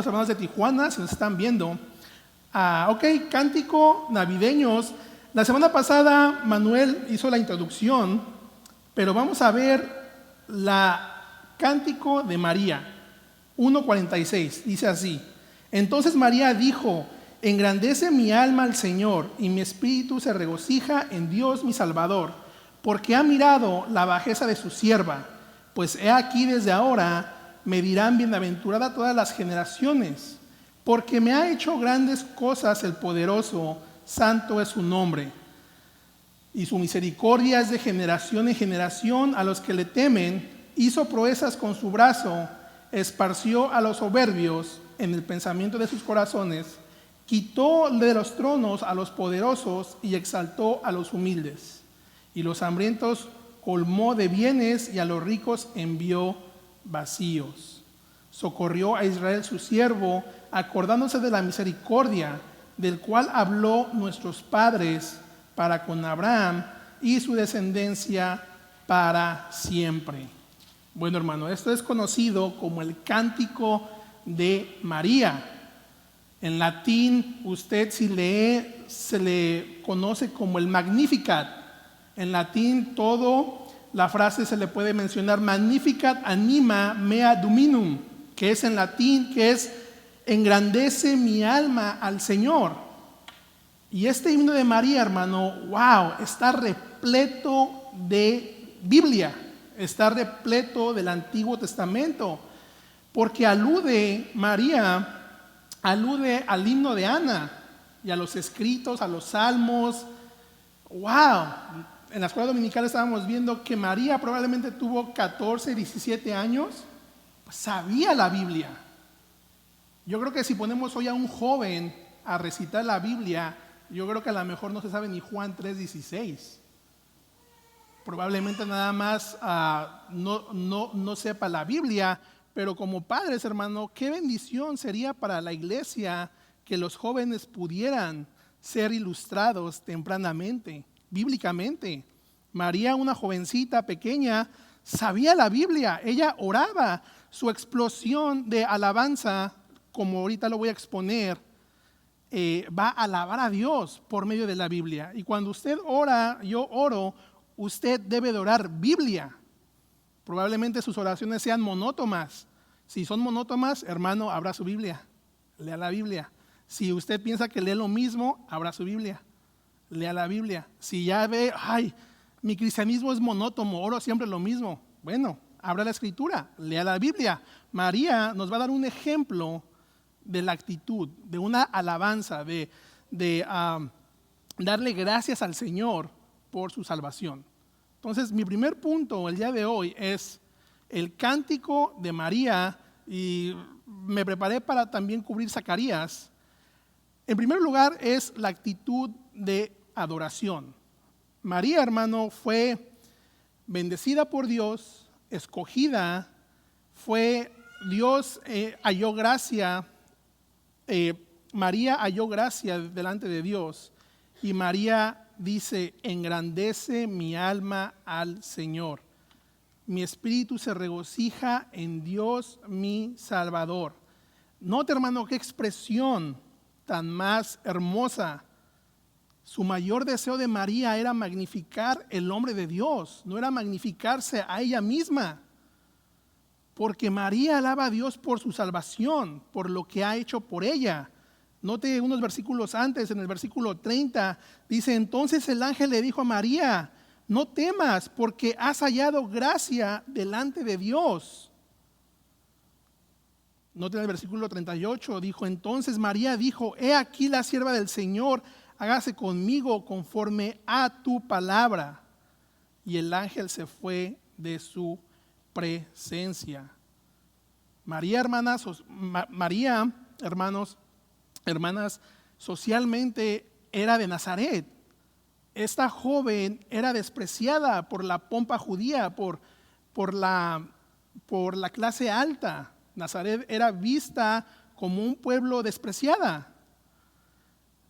Los hermanos de Tijuana, si nos están viendo. Ok, cántico navideños. La semana pasada Manuel hizo la introducción, pero vamos a ver la cántico de María, 1:46, dice así: Entonces María dijo: engrandece mi alma al Señor, y mi espíritu se regocija en Dios mi Salvador, porque ha mirado la bajeza de su sierva. Pues he aquí, desde ahora me dirán bienaventurada todas las generaciones, porque me ha hecho grandes cosas el poderoso, santo es su nombre. Y su misericordia es de generación en generación a los que le temen. Hizo proezas con su brazo, esparció a los soberbios en el pensamiento de sus corazones, quitó de los tronos a los poderosos y exaltó a los humildes. Y los hambrientos colmó de bienes, y a los ricos envió vacíos. Socorrió a Israel su siervo, acordándose de la misericordia, del cual habló nuestros padres para con Abraham y su descendencia para siempre. Bueno, hermano, esto es conocido como el Cántico de María. En latín, usted si lee, se le conoce como el Magnificat. En latín, la frase se le puede mencionar Magnificat anima mea Dominum, que es en latín, que es engrandece mi alma al Señor. Y este himno de María, hermano, wow, está repleto de Biblia, está repleto del Antiguo Testamento, porque María alude al himno de Ana y a los escritos, a los salmos. Wow, en la escuela dominical estábamos viendo que María probablemente tuvo 14, 17 años, pues sabía la Biblia. Yo creo que si ponemos hoy a un joven a recitar la Biblia, yo creo que a lo mejor no se sabe ni Juan 3:16. Probablemente nada más no sepa la Biblia, pero como padres, hermano, qué bendición sería para la iglesia que los jóvenes pudieran ser ilustrados tempranamente, bíblicamente. María, una jovencita pequeña, sabía la Biblia, ella oraba. Su explosión de alabanza, como ahorita lo voy a exponer, va a alabar a Dios por medio de la Biblia. Y cuando usted ora, yo oro, usted debe de orar Biblia. Probablemente sus oraciones sean monótonas. Si son monótonas, hermano, abra su Biblia, lea la Biblia. Si usted piensa que lee lo mismo, abra su Biblia, lea la Biblia. Si ya ve, mi cristianismo es monótono, oro siempre lo mismo, bueno, abra la Escritura, lea la Biblia. María nos va a dar un ejemplo de la actitud, de una alabanza, de darle gracias al Señor por su salvación. Entonces, mi primer punto el día de hoy es el cántico de María, y me preparé para también cubrir Zacarías. En primer lugar es la actitud de adoración. María, hermano, fue bendecida por Dios, escogida, Dios halló gracia, María halló gracia delante de Dios, y María dice: engrandece mi alma al Señor. Mi espíritu se regocija en Dios mi Salvador. Note, hermano, qué expresión tan más hermosa. Su mayor deseo de María era magnificar el nombre de Dios, no era magnificarse a ella misma. Porque María alaba a Dios por su salvación, por lo que ha hecho por ella. Note unos versículos antes, en el versículo 30, dice: entonces el ángel le dijo a María: no temas, porque has hallado gracia delante de Dios. Note en el versículo 38, dijo: entonces María dijo: he aquí la sierva del Señor, hágase conmigo conforme a tu palabra. Y el ángel se fue de su presencia. María, hermanas, socialmente era de Nazaret. Esta joven era despreciada por la pompa judía, por la clase alta. Nazaret era vista como un pueblo despreciada.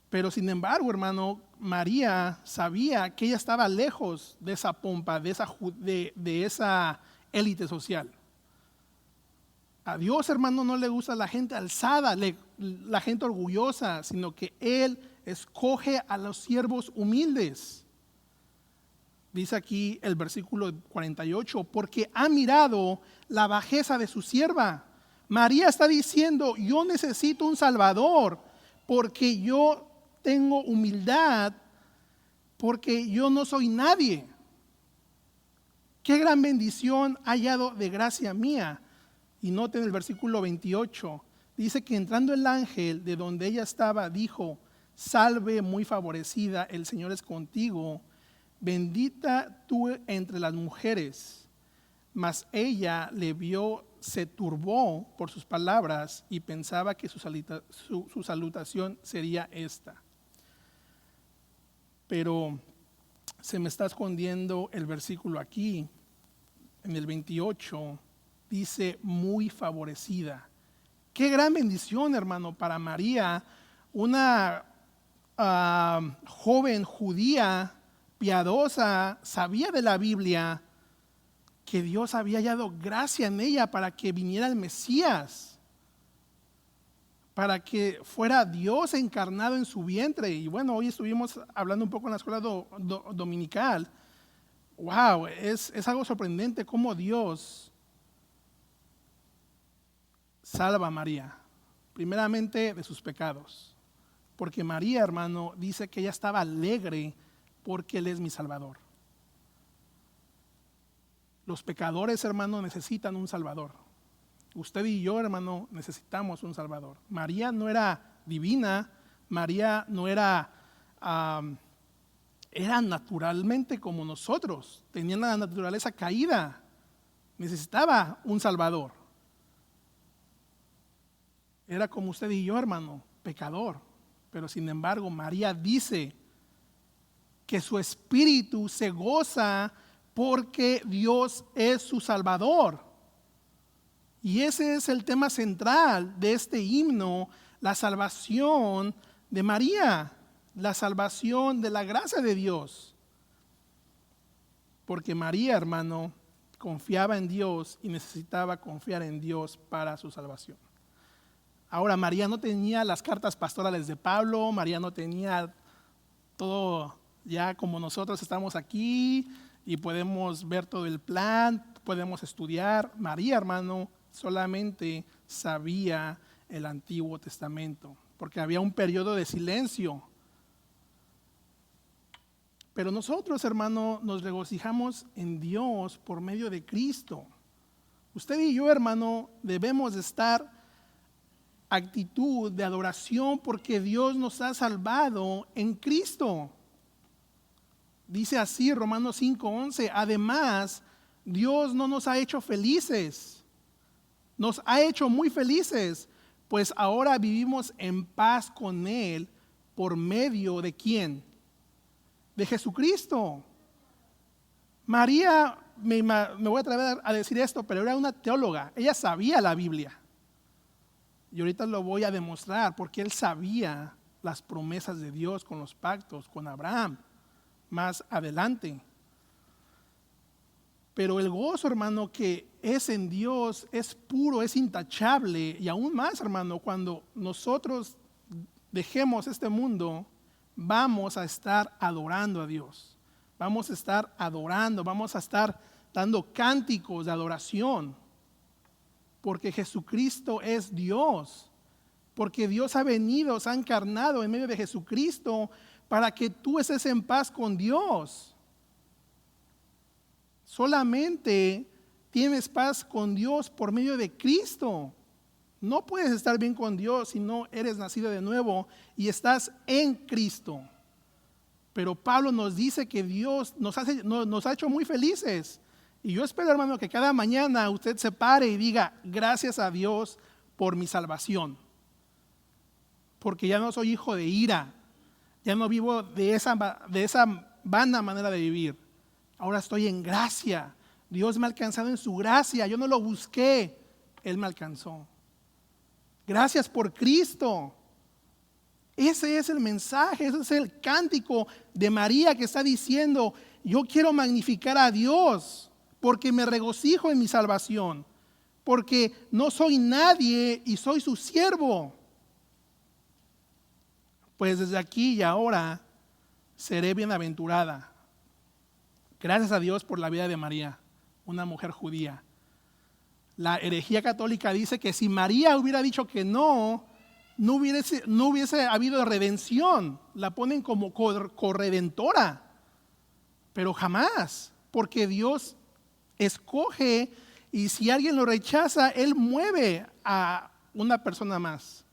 Pero sin embargo, hermano, María sabía que ella estaba lejos de esa pompa, de esa élite social. A Dios, hermano, no le gusta la gente alzada, la gente orgullosa, sino que Él escoge a los siervos humildes. Dice aquí el versículo 48, porque ha mirado la bajeza de su sierva. María está diciendo, yo necesito un Salvador, porque yo tengo humildad, porque yo no soy nadie. Qué gran bendición ha hallado de gracia mía. Y noten el versículo 28, dice que entrando el ángel de donde ella estaba, dijo, salve muy favorecida, el Señor es contigo, bendita tú entre las mujeres. Mas ella le vio, se turbó por sus palabras y pensaba que su salutación sería esta. Pero se me está escondiendo el versículo aquí, en el 28, dice muy favorecida. Qué gran bendición, hermano, para María, una joven judía, piadosa, sabía de la Biblia, que Dios había hallado gracia en ella para que viniera el Mesías, para que fuera Dios encarnado en su vientre. Y bueno, hoy estuvimos hablando un poco en la escuela dominical. Wow, es algo sorprendente cómo Dios salva a María, primeramente de sus pecados, porque María, hermano, dice que ella estaba alegre porque Él es mi Salvador. Los pecadores, hermano, necesitan un Salvador. Usted y yo, hermano, necesitamos un Salvador. María no era divina, María no era naturalmente como nosotros, tenía la naturaleza caída, necesitaba un Salvador. Era como usted y yo, hermano, pecador. Pero sin embargo, María dice que su espíritu se goza porque Dios es su Salvador. Y ese es el tema central de este himno, la salvación de María, la salvación de la gracia de Dios. Porque María, hermano, confiaba en Dios y necesitaba confiar en Dios para su salvación. Ahora, María no tenía las cartas pastorales de Pablo, María no tenía todo ya como nosotros estamos aquí y podemos ver todo el plan, podemos estudiar. María, hermano, solamente sabía el Antiguo Testamento, porque había un periodo de silencio. Pero nosotros, hermano, nos regocijamos en Dios por medio de Cristo. Usted y yo, hermano, debemos estar actitud de adoración porque Dios nos ha salvado en Cristo. Dice así Romanos 5:11, además Dios no nos ha hecho felices, nos ha hecho muy felices, pues ahora vivimos en paz con Él por medio de ¿quién? De Jesucristo. María, me voy a atrever a decir esto, pero era una teóloga, ella sabía la Biblia. Y ahorita lo voy a demostrar porque él sabía las promesas de Dios con los pactos, con Abraham, más adelante. Pero el gozo, hermano, que es en Dios es puro, es intachable. Y aún más, hermano, cuando nosotros dejemos este mundo, vamos a estar adorando a Dios. Vamos a estar adorando, vamos a estar dando cánticos de adoración. Porque Jesucristo es Dios, porque Dios ha venido, se ha encarnado en medio de Jesucristo para que tú estés en paz con Dios. Solamente tienes paz con Dios por medio de Cristo. No puedes estar bien con Dios si no eres nacido de nuevo y estás en Cristo. Pero Pablo nos dice que Dios nos ha hecho muy felices. Y yo espero, hermano, que cada mañana usted se pare y diga, gracias a Dios por mi salvación. Porque ya no soy hijo de ira, ya no vivo de esa vana manera de vivir. Ahora estoy en gracia. Dios me ha alcanzado en su gracia. Yo no lo busqué, Él me alcanzó. Gracias por Cristo. Ese es el mensaje, ese es el cántico de María que está diciendo, yo quiero magnificar a Dios porque me regocijo en mi salvación. porque no soy nadie y soy su siervo. Pues desde aquí y ahora seré bienaventurada. Gracias a Dios por la vida de María, una mujer judía. La herejía católica dice que si María hubiera dicho que no hubiese habido redención. La ponen como corredentora, pero jamás, porque Dios escoge, y si alguien lo rechaza, Él mueve a una persona más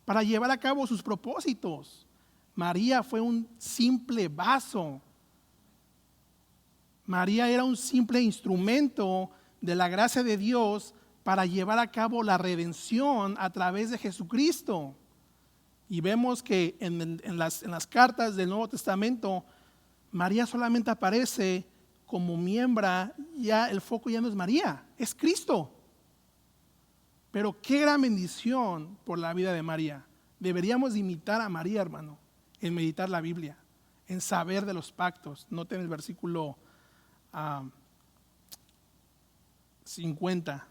para llevar a cabo sus propósitos. María fue un simple vaso. María era un simple instrumento de la gracia de Dios para llevar a cabo la redención a través de Jesucristo. Y vemos que en las cartas del Nuevo Testamento, María solamente aparece como miembro. Ya el foco ya no es María, es Cristo. Pero qué gran bendición por la vida de María. Deberíamos imitar a María, hermano, en meditar la Biblia, en saber de los pactos. Noten el versículo 50.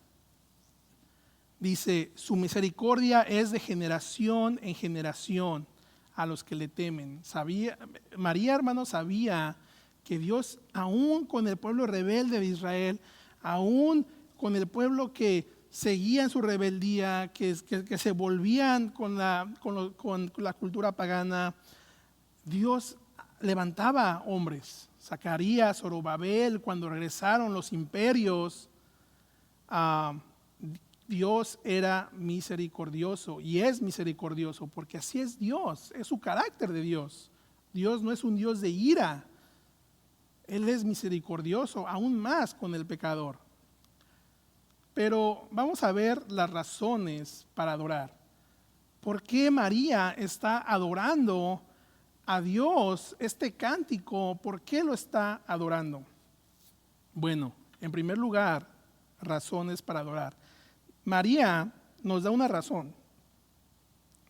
Dice, su misericordia es de generación en generación a los que le temen. María, hermano, sabía que Dios, aún con el pueblo rebelde de Israel, aún con el pueblo que seguía en su rebeldía, que se volvían con la cultura pagana, Dios levantaba hombres. Zacarías, Zorobabel, cuando regresaron los imperios, Dios era misericordioso y es misericordioso porque así es Dios, es su carácter de Dios. Dios no es un Dios de ira, Él es misericordioso aún más con el pecador. Pero vamos a ver las razones para adorar. ¿Por qué María está adorando a Dios? Este cántico, ¿por qué lo está adorando? Bueno, en primer lugar, razones para adorar. María nos da una razón.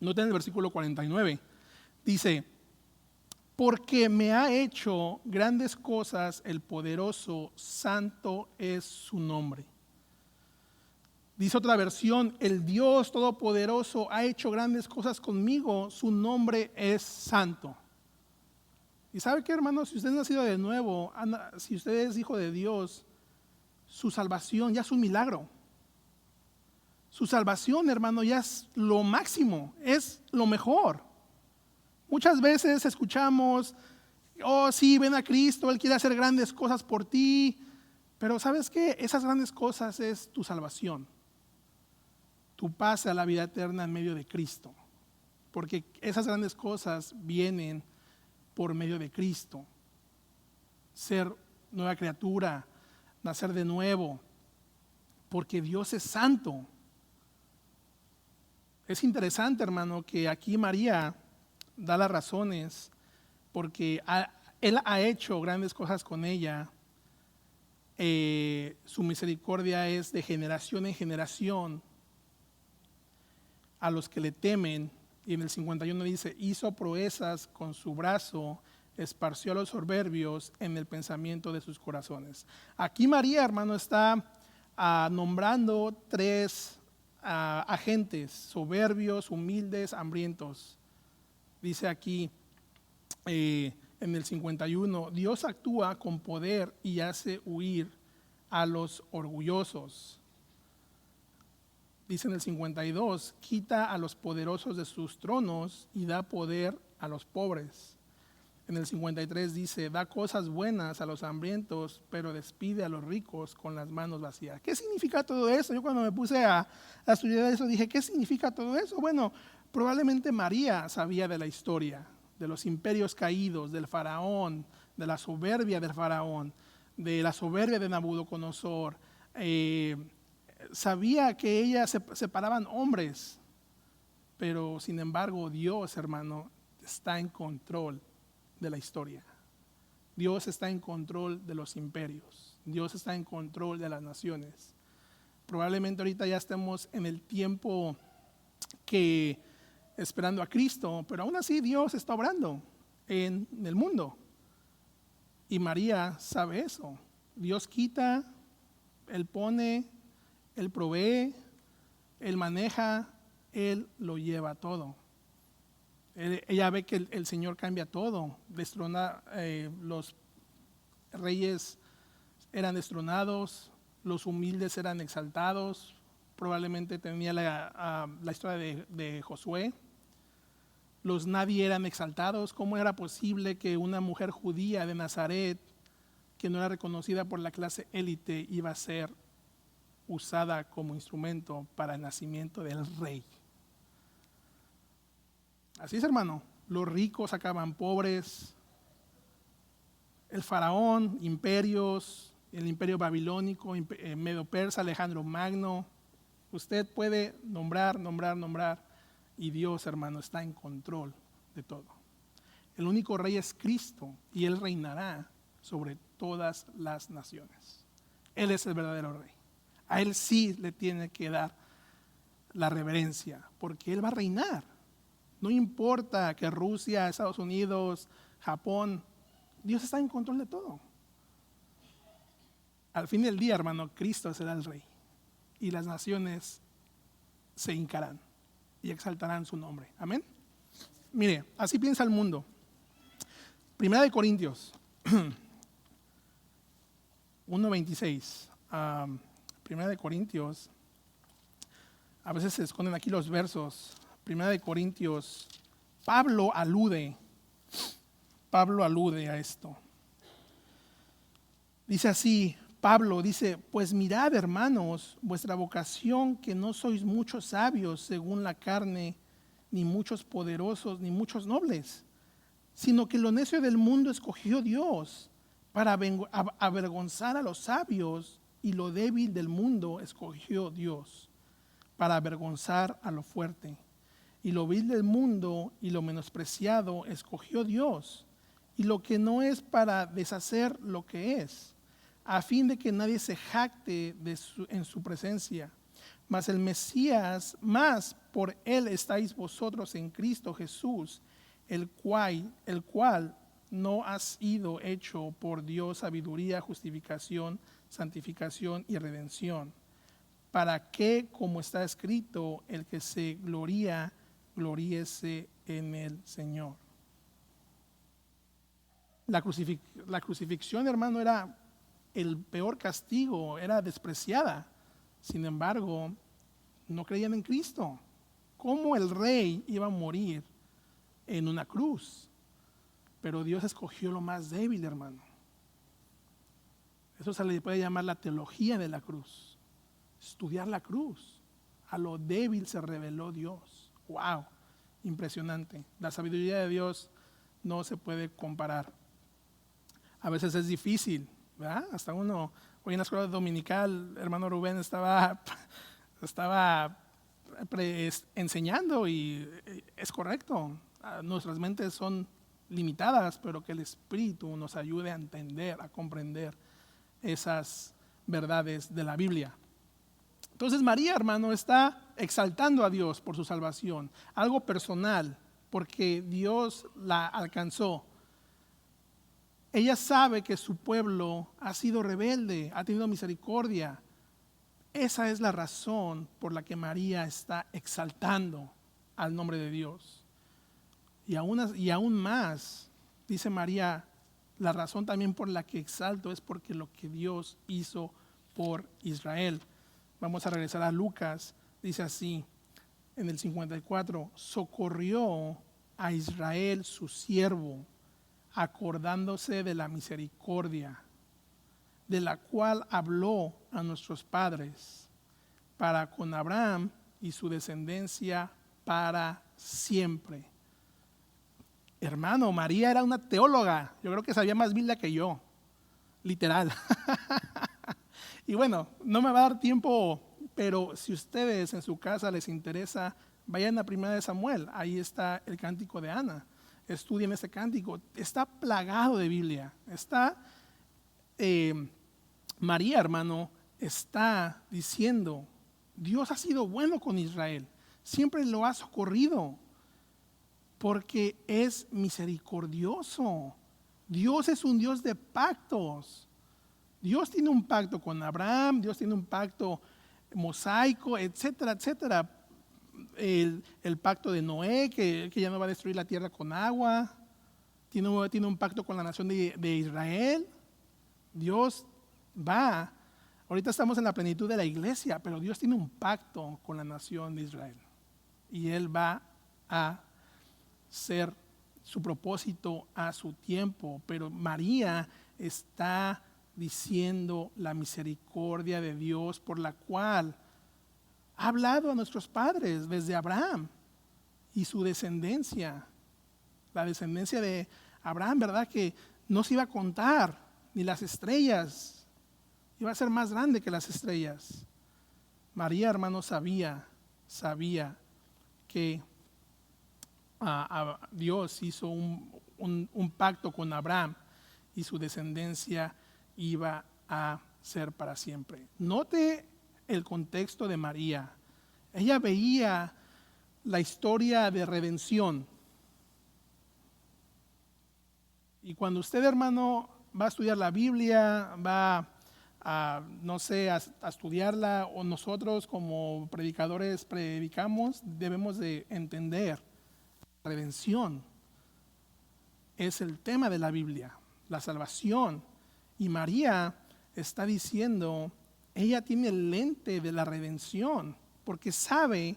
Noten el versículo 49. Dice, porque me ha hecho grandes cosas el poderoso, santo es su nombre. Dice otra versión, el Dios todopoderoso ha hecho grandes cosas conmigo, su nombre es santo. Y sabe qué, hermano, si usted es nacido de nuevo, si usted es hijo de Dios, su salvación ya es un milagro. Su salvación, hermano, ya es lo máximo, es lo mejor. Muchas veces escuchamos, oh sí, ven a Cristo, Él quiere hacer grandes cosas por ti. Pero ¿sabes qué? Esas grandes cosas es tu salvación. Tu pase a la vida eterna en medio de Cristo. Porque esas grandes cosas vienen por medio de Cristo. Ser nueva criatura, nacer de nuevo. Porque Dios es santo. Es interesante, hermano, que aquí María da las razones porque Él ha hecho grandes cosas con ella. Su misericordia es de generación en generación a los que le temen. Y en el 51 dice, hizo proezas con su brazo, esparció a los soberbios en el pensamiento de sus corazones. Aquí María, hermano, está nombrando tres agentes, soberbios, humildes, hambrientos. Dice aquí en el 51, Dios actúa con poder y hace huir a los orgullosos. Dice en el 52, quita a los poderosos de sus tronos y da poder a los pobres. En el 53 dice, da cosas buenas a los hambrientos, pero despide a los ricos con las manos vacías. ¿Qué significa todo eso? Yo cuando me puse a estudiar eso dije, ¿qué significa todo eso? Bueno, probablemente María sabía de la historia, de los imperios caídos, del faraón, de la soberbia del faraón, de la soberbia de Nabucodonosor. Sabía que ellas separaban hombres, pero sin embargo Dios, hermano, está en control de la historia. Dios está en control de los imperios. Dios está en control de las naciones. Probablemente ahorita ya estemos en el tiempo que esperando a Cristo, pero aún así Dios está obrando en el mundo. Y María sabe eso. Dios quita, Él pone, Él provee, Él maneja, Él lo lleva todo. Ella ve que el Señor cambia todo. Los reyes eran destronados, los humildes eran exaltados. Probablemente tenía la historia de Josué. Los nadie eran exaltados. ¿Cómo era posible que una mujer judía de Nazaret, que no era reconocida por la clase élite, iba a ser usada como instrumento para el nacimiento del rey? Así es, hermano. Los ricos acaban pobres. El faraón, imperios, el imperio babilónico, medo persa, Alejandro Magno. Usted puede nombrar. Y Dios, hermano, está en control de todo. El único rey es Cristo y Él reinará sobre todas las naciones. Él es el verdadero rey. A Él sí le tiene que dar la reverencia, porque Él va a reinar. No importa que Rusia, Estados Unidos, Japón, Dios está en control de todo. Al fin del día, hermano, Cristo será el rey y las naciones se hincarán y exaltarán su nombre. Amén. Mire, así piensa el mundo. Primera de Corintios 1:26. Primera de Corintios, a veces se esconden aquí los versos. Primera de Corintios, Pablo alude a esto. Dice así, Pablo dice, pues mirad, hermanos, vuestra vocación, que no sois muchos sabios según la carne, ni muchos poderosos, ni muchos nobles, sino que lo necio del mundo escogió Dios para avergonzar a los sabios, y lo débil del mundo escogió Dios para avergonzar a lo fuerte. Y lo vil del mundo y lo menospreciado escogió Dios, y lo que no es, para deshacer lo que es, a fin de que nadie se jacte en su presencia. Mas el Mesías, más por él estáis vosotros en Cristo Jesús, el cual no ha sido hecho por Dios sabiduría, justificación, santificación y redención, para que, como está escrito, el que se gloría, gloríese en el Señor. La crucifixión, hermano, era el peor castigo, era despreciada. Sin embargo, no creían en Cristo. ¿Cómo el rey iba a morir en una cruz? Pero Dios escogió lo más débil, hermano. Eso se le puede llamar la teología de la cruz. Estudiar la cruz. A lo débil se reveló Dios. ¡Wow! Impresionante. La sabiduría de Dios no se puede comparar. A veces es difícil, ¿verdad? Hasta uno, hoy en la escuela dominical, hermano Rubén estaba enseñando, y es correcto. Nuestras mentes son limitadas, pero que el Espíritu nos ayude a entender, a comprender esas verdades de la Biblia. Entonces María, hermano, está exaltando a Dios por su salvación, algo personal, porque Dios la alcanzó. Ella sabe que su pueblo ha sido rebelde, ha tenido misericordia. Esa es la razón por la que María está exaltando al nombre de Dios. Y aún más, dice María, la razón también por la que exalto es porque lo que Dios hizo por Israel. Vamos a regresar a Lucas, dice así, en el 54, socorrió a Israel su siervo, acordándose de la misericordia, de la cual habló a nuestros padres, para con Abraham y su descendencia para siempre. Hermano, María era una teóloga. Yo creo que sabía más Biblia que yo, literal. Y bueno, no me va a dar tiempo, pero si ustedes en su casa les interesa, vayan a 1 Samuel. Ahí está el cántico de Ana. Estudien ese cántico. Está plagado de Biblia. María, hermano, está diciendo, Dios ha sido bueno con Israel. Siempre lo ha socorrido, porque es misericordioso. Dios es un Dios de pactos. Dios tiene un pacto con Abraham, Dios tiene un pacto mosaico, etcétera, etcétera. El pacto de Noé, que ya no va a destruir la tierra con agua. Tiene un pacto con la nación de Israel. Dios va. Ahorita estamos en la plenitud de la iglesia, pero Dios tiene un pacto con la nación de Israel. Y Él va a ser su propósito a su tiempo. Pero María está diciendo la misericordia de Dios por la cual ha hablado a nuestros padres desde Abraham y su descendencia. La descendencia de Abraham, ¿verdad? Que no se iba a contar, ni las estrellas. Iba a ser más grande que las estrellas. María, hermano, sabía que Dios hizo un pacto con Abraham y su descendencia iba a ser para siempre. Note el contexto de María. Ella veía la historia de redención. Y cuando usted, hermano, va a estudiar la Biblia, va a estudiarla, o nosotros como predicadores predicamos, debemos de entender la redención es el tema de la Biblia, la salvación. Y María está diciendo, ella tiene el lente de la redención, porque sabe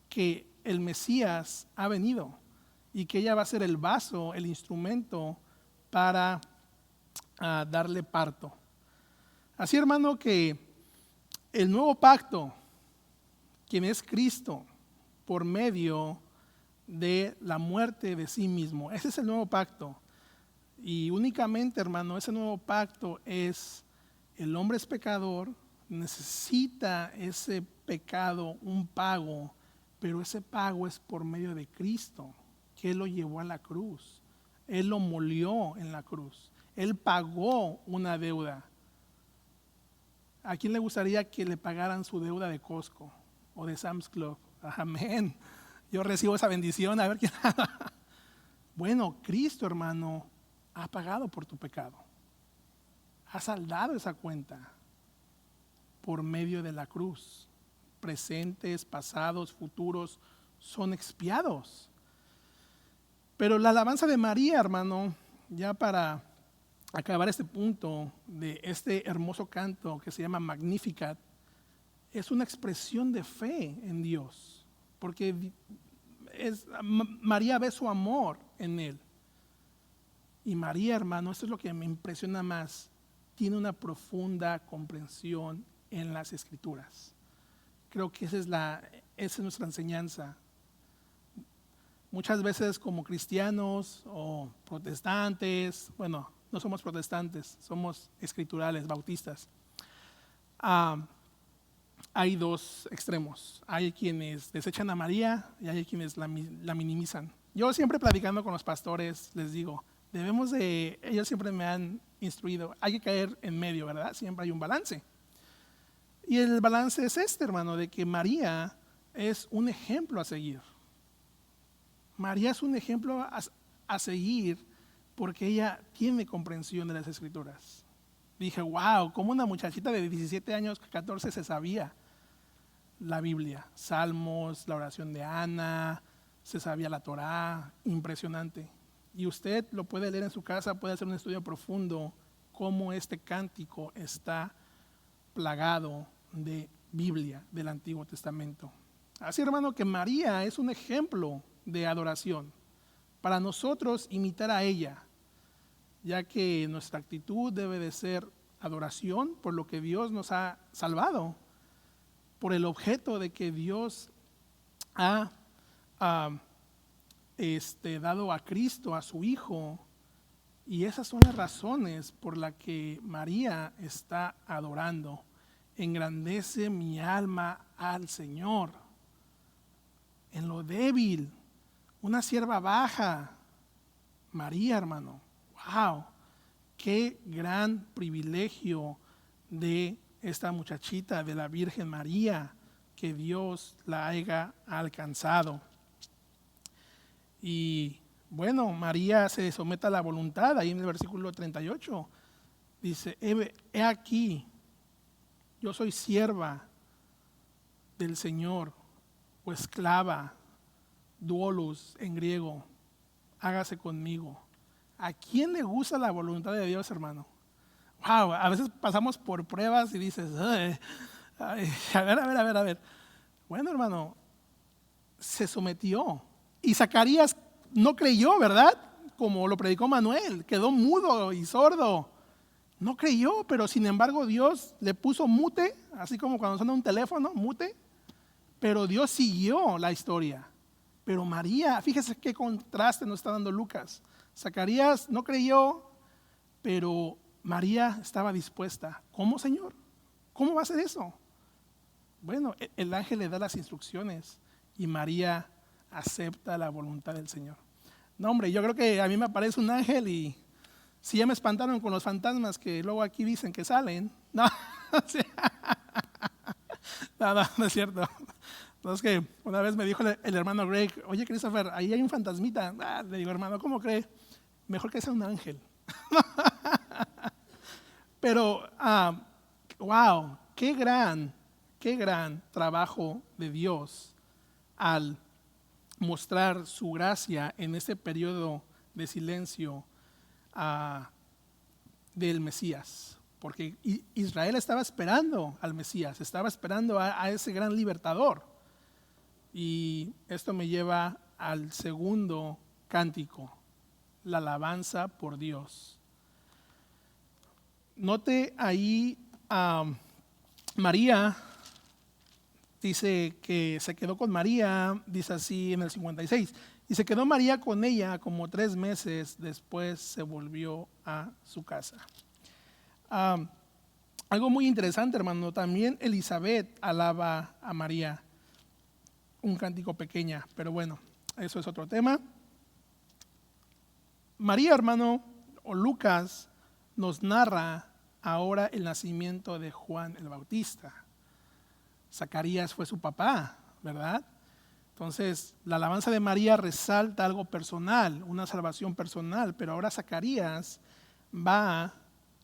que el Mesías ha venido y que ella va a ser el vaso, el instrumento para darle parto. Así, hermano, que el nuevo pacto, quien es Cristo, por medio de la muerte de sí mismo, ese es el nuevo pacto. Y únicamente, hermano, ese nuevo pacto es, el hombre es pecador, necesita ese pecado, un pago, pero ese pago es por medio de Cristo, que Él lo llevó a la cruz. Él lo molió en la cruz. Él pagó una deuda. ¿A quién le gustaría que le pagaran su deuda de Costco o de Sam's Club? Amén. Yo recibo esa bendición. A ver quién. Bueno, Cristo, hermano, ha pagado por tu pecado. Ha saldado esa cuenta por medio de la cruz. Presentes, pasados, futuros son expiados. Pero la alabanza de María, hermano, ya para acabar este punto de este hermoso canto que se llama Magnificat, es una expresión de fe en Dios, porque María ve su amor en Él. Y María, hermano, esto es lo que me impresiona más, tiene una profunda comprensión en las Escrituras. Creo que esa es nuestra enseñanza. Muchas veces como cristianos o protestantes, bueno, no somos protestantes, somos escriturales, bautistas. Hay dos extremos. Hay quienes desechan a María y hay quienes la minimizan. Yo siempre platicando con los pastores les digo, ellos siempre me han instruido, hay que caer en medio, ¿verdad? Siempre hay un balance. Y el balance es este, hermano, de que María es un ejemplo a seguir. María es un ejemplo a seguir porque ella tiene comprensión de las Escrituras. Dije, wow, como una muchachita de 17 años, 14 se sabía la Biblia, Salmos, la oración de Ana, se sabía la Torá, impresionante. Y usted lo puede leer en su casa, puede hacer un estudio profundo cómo este cántico está plagado de Biblia del Antiguo Testamento. Así, hermano, que María es un ejemplo de adoración. Para nosotros imitar a ella, ya que nuestra actitud debe de ser adoración por lo que Dios nos ha salvado, por el objeto de que Dios ha dado a Cristo, a su Hijo, y esas son las razones por las que María está adorando. Engrandece mi alma al Señor. En lo débil, una sierva baja, María, hermano, wow, qué gran privilegio de esta muchachita, de la Virgen María, que Dios la haya alcanzado. Y bueno, María se somete a la voluntad, ahí en el versículo 38, dice, he aquí, yo soy sierva del Señor, o esclava, doulos en griego, hágase conmigo. ¿A quién le gusta la voluntad de Dios, hermano? Wow, a veces pasamos por pruebas y dices, a ver. Bueno, hermano, se sometió. Y Zacarías no creyó, ¿verdad? Como lo predicó Manuel, quedó mudo y sordo. No creyó, pero sin embargo Dios le puso mute, así como cuando suena un teléfono, mute. Pero Dios siguió la historia. Pero María, fíjese qué contraste nos está dando Lucas. Zacarías no creyó, pero María estaba dispuesta. ¿Cómo, Señor? ¿Cómo va a ser eso? Bueno, el ángel le da las instrucciones y María acepta la voluntad del Señor. No, hombre, yo creo que a mí me aparece un ángel y si ya me espantaron con los fantasmas que luego aquí dicen que salen. No, no es cierto. No, es que una vez me dijo el hermano Greg, oye Christopher, ahí hay un fantasmita. Le digo, hermano, ¿cómo cree? Mejor que sea un ángel. Pero, wow, qué gran trabajo de Dios al mostrar su gracia en este periodo de silencio del Mesías. Porque Israel estaba esperando al Mesías, estaba esperando a ese gran libertador. Y esto me lleva al segundo cántico, la alabanza por Dios. Note ahí María, dice que se quedó con María, dice así en el 56, y se quedó María con ella como 3 meses, después se volvió a su casa. Algo muy interesante, hermano, también Elizabeth alaba a María, un cántico pequeña, pero bueno, eso es otro tema. María, hermano, o Lucas, nos narra ahora el nacimiento de Juan el Bautista. Zacarías fue su papá, ¿verdad? Entonces, la alabanza de María resalta algo personal, una salvación personal, pero ahora Zacarías va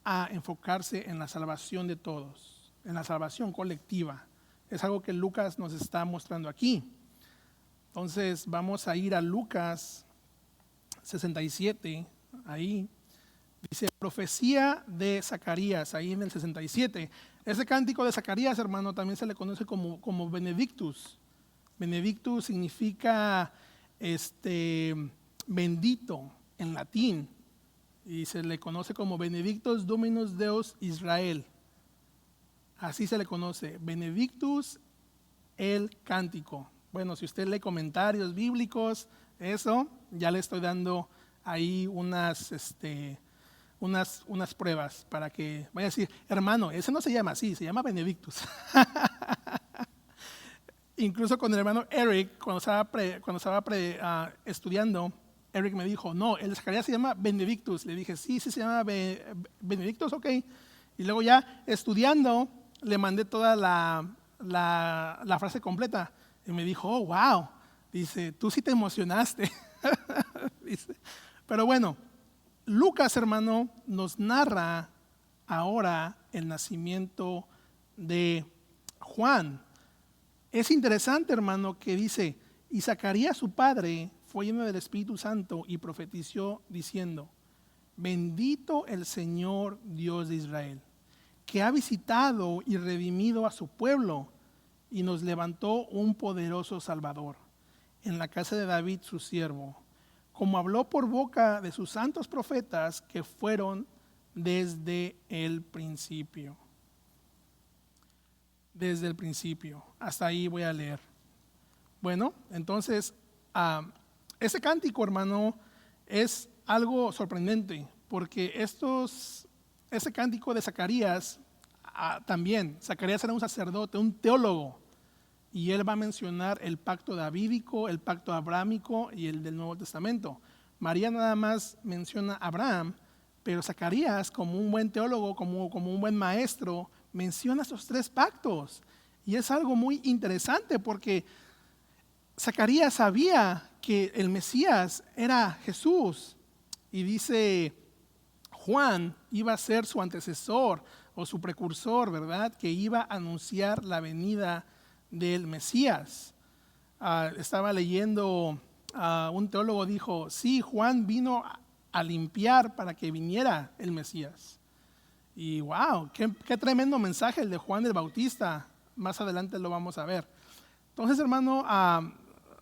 a enfocarse en la salvación de todos, en la salvación colectiva. Es algo que Lucas nos está mostrando aquí. Entonces, vamos a ir a Lucas 67, ahí dice profecía de Zacarías, ahí en el 67. Ese cántico de Zacarías, hermano, también se le conoce como Benedictus. Benedictus significa bendito en latín y se le conoce como Benedictus Dominus Deus Israel. Así se le conoce, Benedictus el cántico. Bueno, si usted lee comentarios bíblicos, eso, ya le estoy dando ahí unas pruebas para que vaya a decir, hermano, ese no se llama así, se llama Benedictus. Incluso con el hermano Eric, cuando estaba estudiando, Eric me dijo, no, el Zacarías se llama Benedictus. Le dije, sí, se llama Benedictus, ok. Y luego ya estudiando, le mandé toda la frase completa. Y me dijo, oh, wow. Dice, tú sí te emocionaste. Dice, pero bueno, Lucas, hermano, nos narra ahora el nacimiento de Juan. Es interesante, hermano, que dice, y Zacarías su padre fue lleno del Espíritu Santo y profetizó diciendo, bendito el Señor Dios de Israel, que ha visitado y redimido a su pueblo y nos levantó un poderoso Salvador en la casa de David su siervo, como habló por boca de sus santos profetas que fueron desde el principio. Desde el principio. Hasta ahí voy a leer. Bueno, entonces, ese cántico, hermano, es algo sorprendente, porque ese cántico de Zacarías, también, Zacarías era un sacerdote, un teólogo, y él va a mencionar el pacto davídico, el pacto abrámico y el del Nuevo Testamento. María nada más menciona a Abraham, pero Zacarías, como un buen teólogo, como un buen maestro, menciona estos 3 pactos. Y es algo muy interesante porque Zacarías sabía que el Mesías era Jesús. Y dice, Juan iba a ser su antecesor o su precursor, ¿verdad? Que iba a anunciar la venida del Mesías. Estaba leyendo, un teólogo dijo, sí, Juan vino a limpiar para que viniera el Mesías. Y wow, qué tremendo mensaje el de Juan el Bautista. Más adelante lo vamos a ver. Entonces, hermano,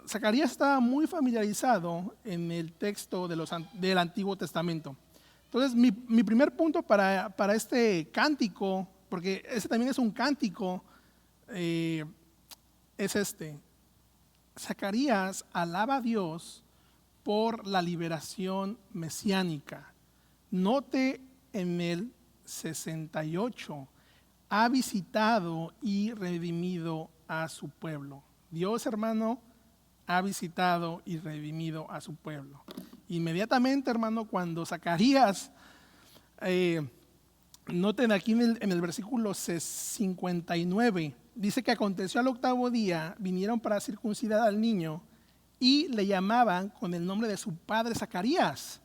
Zacarías estaba muy familiarizado en el texto del Antiguo Testamento. Entonces, mi primer punto para este cántico, porque ese también es un cántico, es este. Zacarías alaba a Dios por la liberación mesiánica. Note en el 68, ha visitado y redimido a su pueblo. Dios, hermano, ha visitado y redimido a su pueblo. Inmediatamente, hermano, cuando Zacarías, noten aquí en el versículo 59, dice que aconteció al 8º día, vinieron para circuncidar al niño y le llamaban con el nombre de su padre Zacarías.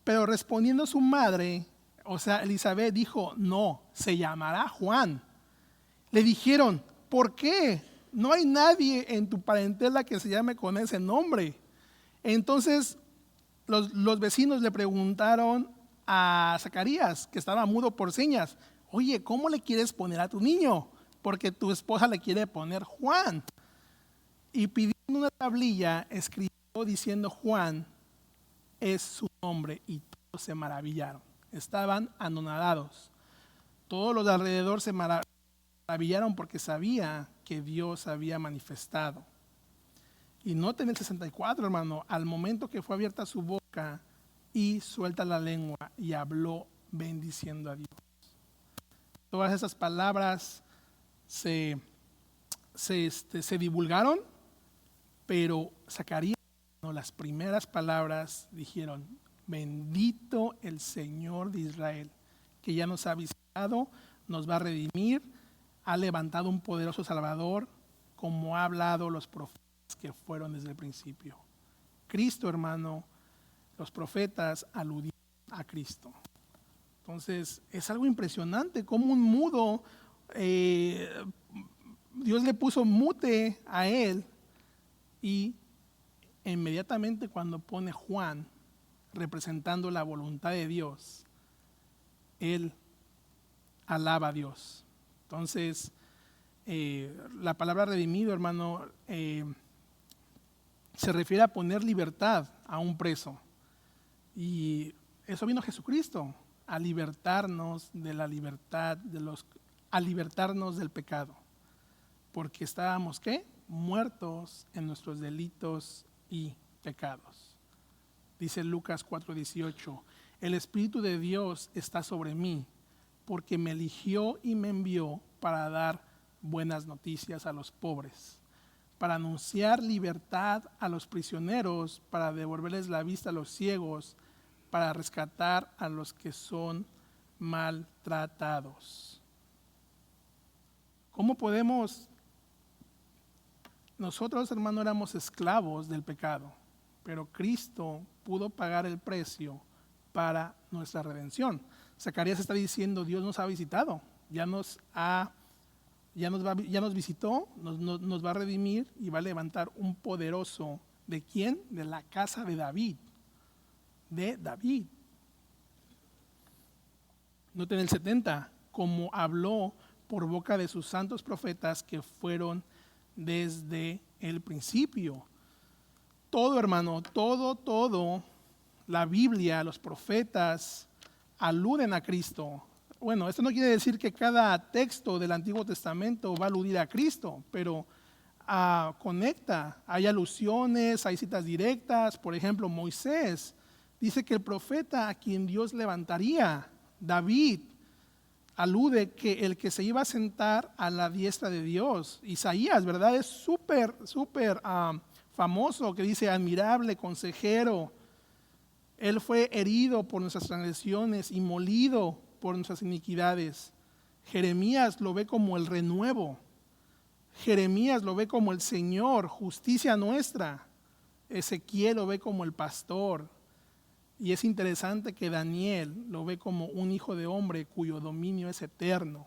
Pero respondiendo su madre, o sea, Elizabeth, dijo, no, se llamará Juan. Le dijeron, ¿por qué? No hay nadie en tu parentela que se llame con ese nombre. Entonces los vecinos le preguntaron a Zacarías, que estaba mudo por señas, oye, ¿cómo le quieres poner a tu niño? Porque tu esposa le quiere poner Juan. Y pidiendo una tablilla, escribió diciendo Juan es su nombre, y todos se maravillaron. Estaban anonadados. Todos los de alrededor se maravillaron porque sabía que Dios había manifestado. Y noten el 64, hermano, al momento que fue abierta su boca y suelta la lengua y habló bendiciendo a Dios. Todas esas palabras se divulgaron, pero Zacarías, no, las primeras palabras dijeron, bendito el Señor de Israel, que ya nos ha visitado, nos va a redimir, ha levantado un poderoso Salvador, como ha hablado los profetas que fueron desde el principio. Cristo, hermano, los profetas aludieron a Cristo. Entonces, es algo impresionante, como un mudo, Dios le puso mute a él, y inmediatamente cuando pone Juan, representando la voluntad de Dios, él alaba a Dios. Entonces, la palabra redimido, hermano, se refiere a poner libertad a un preso. Y eso vino Jesucristo, a libertarnos de la libertad, a libertarnos del pecado. Porque estábamos, ¿qué? Muertos en nuestros delitos y pecados. Dice Lucas 4:18, el Espíritu de Dios está sobre mí, porque me eligió y me envió para dar buenas noticias a los pobres, para anunciar libertad a los prisioneros, para devolverles la vista a los ciegos, para rescatar a los que son maltratados. ¿Cómo podemos? Nosotros, hermano, éramos esclavos del pecado, pero Cristo pudo pagar el precio para nuestra redención. Zacarías está diciendo, Dios nos ha visitado, ya nos visitó, nos va a redimir y va a levantar un poderoso, ¿de quién? De la casa de David. De David. Noten el 70, como habló por boca de sus santos profetas que fueron desde el principio. Todo, hermano, todo, la Biblia, los profetas aluden a Cristo. Bueno, esto no quiere decir que cada texto del Antiguo Testamento va a aludir a Cristo, pero conecta, hay alusiones, hay citas directas. Por ejemplo, Moisés dice que el profeta a quien Dios levantaría, David, alude que el que se iba a sentar a la diestra de Dios. Isaías, ¿verdad? Es súper famoso, que dice admirable consejero. Él fue herido por nuestras transgresiones y molido por nuestras iniquidades. Jeremías lo ve como el renuevo. Jeremías lo ve como el Señor, justicia nuestra. Ezequiel lo ve como el pastor. Y es interesante que Daniel lo ve como un hijo de hombre cuyo dominio es eterno.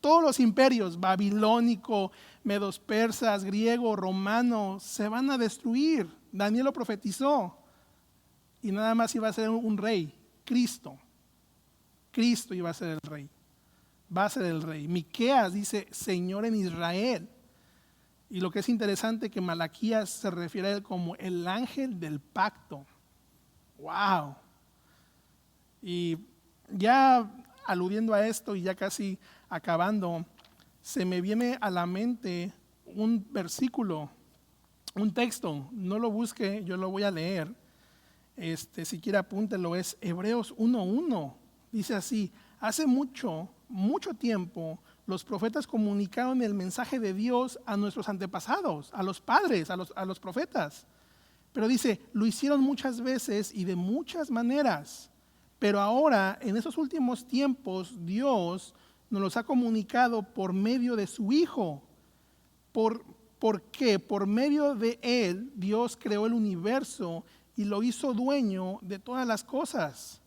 Todos los imperios, babilónico, medos persas, griego, romano, se van a destruir. Daniel lo profetizó. Y nada más iba a ser un rey, Cristo. Cristo iba a ser el rey. Va a ser el rey. Miqueas dice, Señor en Israel. Y lo que es interesante que Malaquías se refiere a él como el ángel del pacto. ¡Wow! Y ya aludiendo a esto y ya casi acabando, se me viene a la mente un versículo, un texto. No lo busque, yo lo voy a leer. Si quiere apúntelo, es Hebreos 1:1. Dice así, hace mucho tiempo los profetas comunicaron el mensaje de Dios a nuestros antepasados, a los padres, a los profetas. Pero dice, lo hicieron muchas veces y de muchas maneras. Pero ahora, en esos últimos tiempos, Dios nos los ha comunicado por medio de su Hijo. ¿Por qué? Por medio de Él, Dios creó el universo y lo hizo dueño de todas las cosas.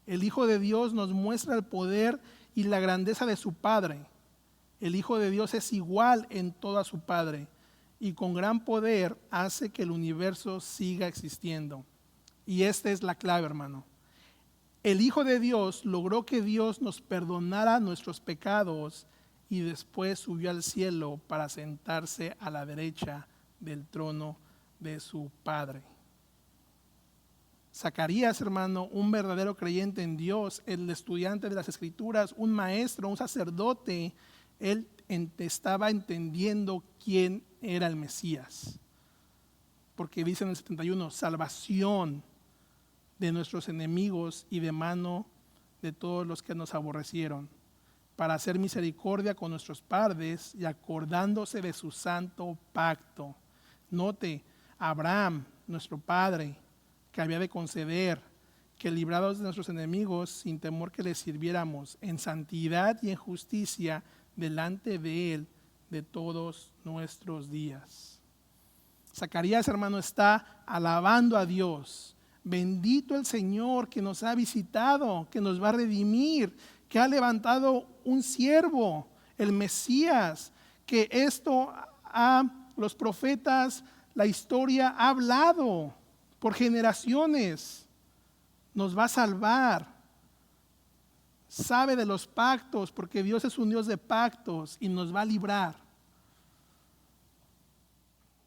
El Hijo de Dios nos muestra el poder y la grandeza de su Padre. El Hijo de Dios es igual en todo a su Padre y con gran poder hace que el universo siga existiendo. Y esta es la clave, hermano. El Hijo de Dios logró que Dios nos perdonara nuestros pecados y después subió al cielo para sentarse a la derecha del trono de su Padre. Zacarías, hermano, un verdadero creyente en Dios, el estudiante de las Escrituras, un maestro, un sacerdote, él estaba entendiendo quién era el Mesías. Porque dice en el 71, salvación de nuestros enemigos y de mano de todos los que nos aborrecieron, para hacer misericordia con nuestros padres y acordándose de su santo pacto. Note, Abraham, nuestro padre, que había de conceder que librados de nuestros enemigos, sin temor que les sirviéramos en santidad y en justicia delante de Él de todos nuestros días. Zacarías, hermano, está alabando a Dios. Bendito el Señor que nos ha visitado, que nos va a redimir, que ha levantado un siervo, el Mesías, que esto los profetas, la historia ha hablado por generaciones. Nos va a salvar. Sabe de los pactos, porque Dios es un Dios de pactos y nos va a librar.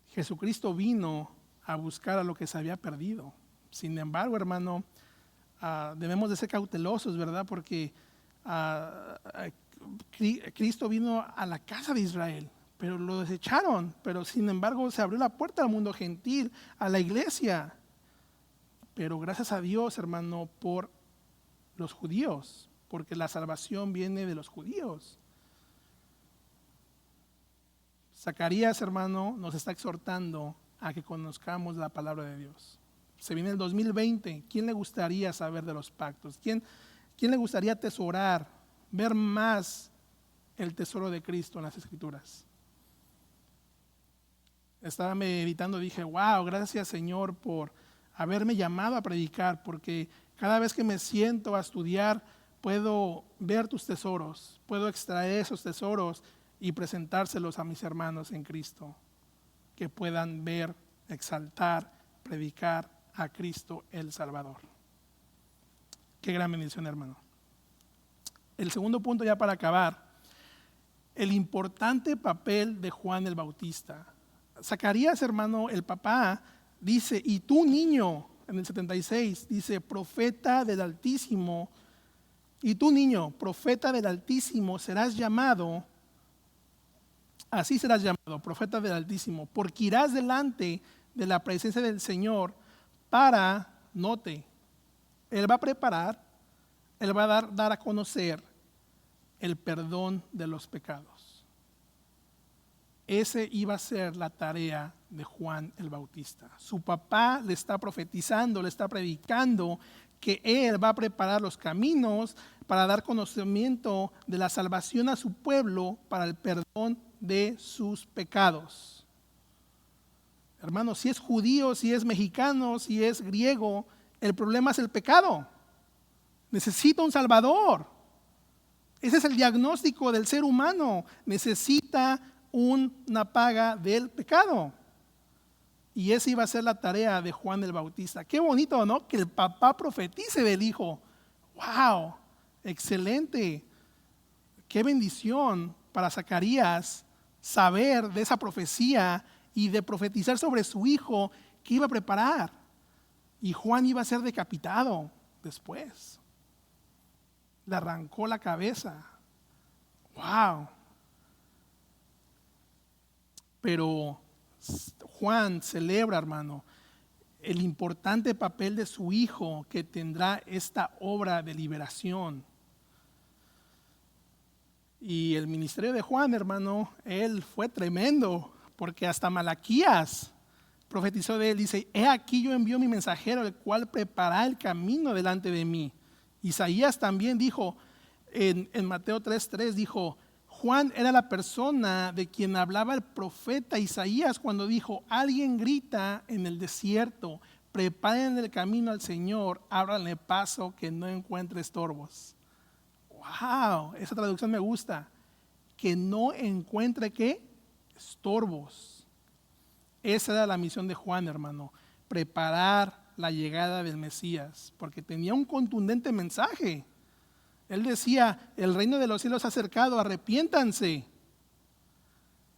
Jesucristo vino a buscar a lo que se había perdido. Sin embargo, hermano, debemos de ser cautelosos, ¿verdad? Porque Cristo vino a la casa de Israel, pero lo desecharon. Pero sin embargo se abrió la puerta al mundo gentil, a la iglesia. Pero gracias a Dios, hermano, por los judíos, porque la salvación viene de los judíos. Zacarías, hermano, nos está exhortando a que conozcamos la palabra de Dios. Se viene el 2020. ¿Quién le gustaría saber de los pactos? ¿Quién le gustaría atesorar, ver más el tesoro de Cristo en las Escrituras? Estaba meditando y dije, wow, gracias Señor por haberme llamado a predicar, porque cada vez que me siento a estudiar puedo ver tus tesoros, puedo extraer esos tesoros y presentárselos a mis hermanos en Cristo, que puedan ver, exaltar, predicar a Cristo el Salvador. Qué gran bendición, hermano. El segundo punto, ya para acabar, el importante papel de Juan el Bautista. Zacarías, hermano, el papá, dice, y tú niño, en el 76, dice, profeta del Altísimo, y tú niño, profeta del Altísimo, serás llamado, así serás llamado, profeta del Altísimo, porque irás delante de la presencia del Señor para, note, Él va a preparar, Él va a dar a conocer el perdón de los pecados. Ese iba a ser la tarea de Juan el Bautista. Su papá le está profetizando, le está predicando que él va a preparar los caminos para dar conocimiento de la salvación a su pueblo para el perdón de sus pecados. Hermanos, si es judío, si es mexicano, si es griego, el problema es el pecado. Necesita un Salvador. Ese es el diagnóstico del ser humano. Necesita una paga del pecado. Y esa iba a ser la tarea de Juan el Bautista. Qué bonito, ¿no? Que el papá profetice del hijo. ¡Wow! Excelente. Qué bendición para Zacarías saber de esa profecía y de profetizar sobre su hijo que iba a preparar. Y Juan iba a ser decapitado después. Le arrancó la cabeza. ¡Wow! Pero Juan celebra, hermano, el importante papel de su hijo que tendrá esta obra de liberación. Y el ministerio de Juan, hermano, él fue tremendo, porque hasta Malaquías profetizó de él. Dice: he aquí yo envío mi mensajero, el cual preparará el camino delante de mí. Isaías también dijo, en Mateo 3:3, dijo: Juan era la persona de quien hablaba el profeta Isaías cuando dijo: alguien grita en el desierto, preparen el camino al Señor, ábranle paso que no encuentre estorbos. ¡Wow! Esa traducción me gusta. Que no encuentre, ¿qué? Estorbos. Esa era la misión de Juan, hermano. Preparar la llegada del Mesías, porque tenía un contundente mensaje. Él decía: el reino de los cielos se ha acercado, arrepiéntanse.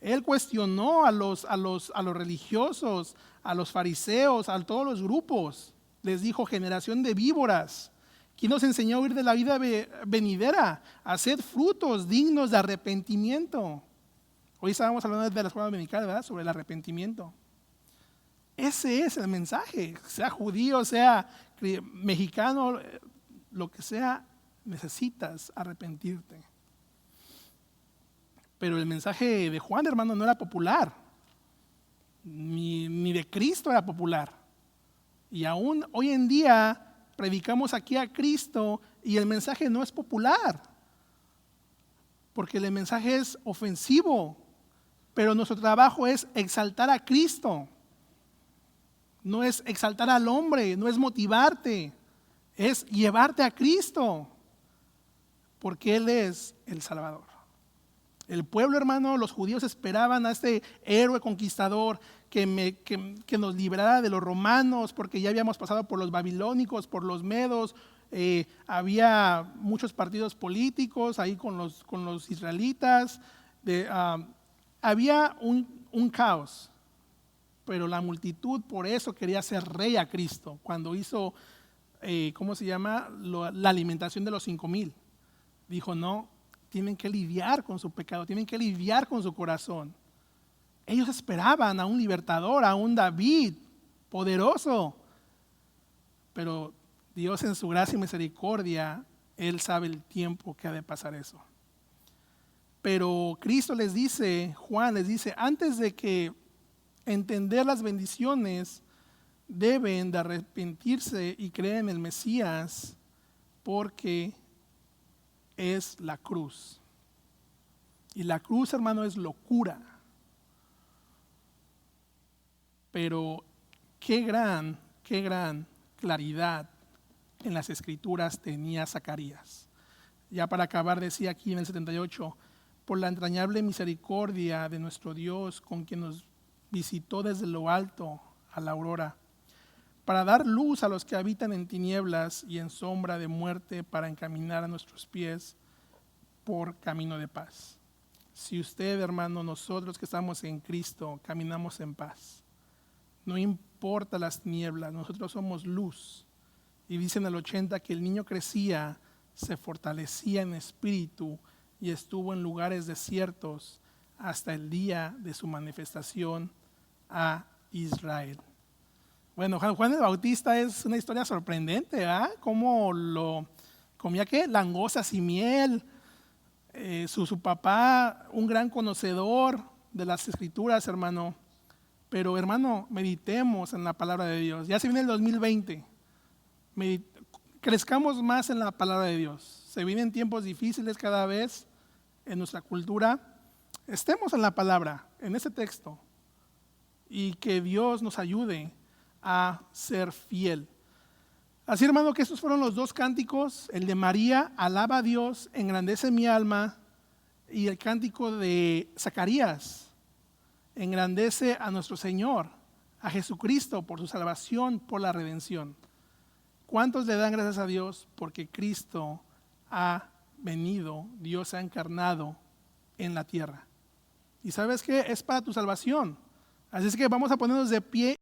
Él cuestionó a los religiosos, a los fariseos, a todos los grupos. Les dijo: generación de víboras, ¿quién nos enseñó a huir de la vida venidera? Haced frutos dignos de arrepentimiento. Hoy estábamos hablando de la escuela dominical, ¿verdad? Sobre el arrepentimiento. Ese es el mensaje. Sea judío, sea mexicano, lo que sea, necesitas arrepentirte. Pero el mensaje de Juan, hermano, no era popular. Ni de Cristo era popular. Y aún hoy en día predicamos aquí a Cristo y el mensaje no es popular. Porque el mensaje es ofensivo. Pero nuestro trabajo es exaltar a Cristo. No es exaltar al hombre, no es motivarte. Es llevarte a Cristo. Porque Él es el Salvador. El pueblo, hermano, los judíos esperaban a este héroe conquistador que nos librara de los romanos, porque ya habíamos pasado por los babilónicos, por los medos. Había muchos partidos políticos ahí con los israelitas. Había un caos, pero la multitud por eso quería ser rey a Cristo. Cuando hizo, la alimentación de los 5,000. Dijo: no, tienen que lidiar con su pecado, tienen que lidiar con su corazón. Ellos esperaban a un libertador, a un David poderoso. Pero Dios, en su gracia y misericordia, Él sabe el tiempo que ha de pasar eso. Pero Cristo les dice, Juan les dice: antes de que entender las bendiciones, deben de arrepentirse y creer en el Mesías, porque es la cruz. Y la cruz, hermano, es locura. Pero qué gran claridad en las Escrituras tenía Zacarías. Ya para acabar, decía aquí en el 78: por la entrañable misericordia de nuestro Dios, con quien nos visitó desde lo alto a la aurora, para dar luz a los que habitan en tinieblas y en sombra de muerte, para encaminar a nuestros pies por camino de paz. Si usted, hermano, nosotros que estamos en Cristo, caminamos en paz, no importa las tinieblas, nosotros somos luz. Y dice en el 80 que el niño crecía, se fortalecía en espíritu y estuvo en lugares desiertos hasta el día de su manifestación a Israel. Bueno, Juan el Bautista es una historia sorprendente, ¿verdad? Cómo comía, ¿qué? Langostas y miel. Su papá, un gran conocedor de las Escrituras, hermano. Pero, hermano, meditemos en la palabra de Dios. Ya se viene el 2020. Crezcamos más en la palabra de Dios. Se vienen tiempos difíciles cada vez en nuestra cultura. Estemos en la palabra, en ese texto. Y que Dios nos ayude a ser fiel. Así, hermano, que estos fueron los dos cánticos, el de María, alaba a Dios, engrandece mi alma, y el cántico de Zacarías, engrandece a nuestro Señor, a Jesucristo por su salvación, por la redención. ¿Cuántos le dan gracias a Dios porque Cristo ha venido, Dios se ha encarnado en la tierra? Y sabes que es para tu salvación. Así es que vamos a ponernos de pie.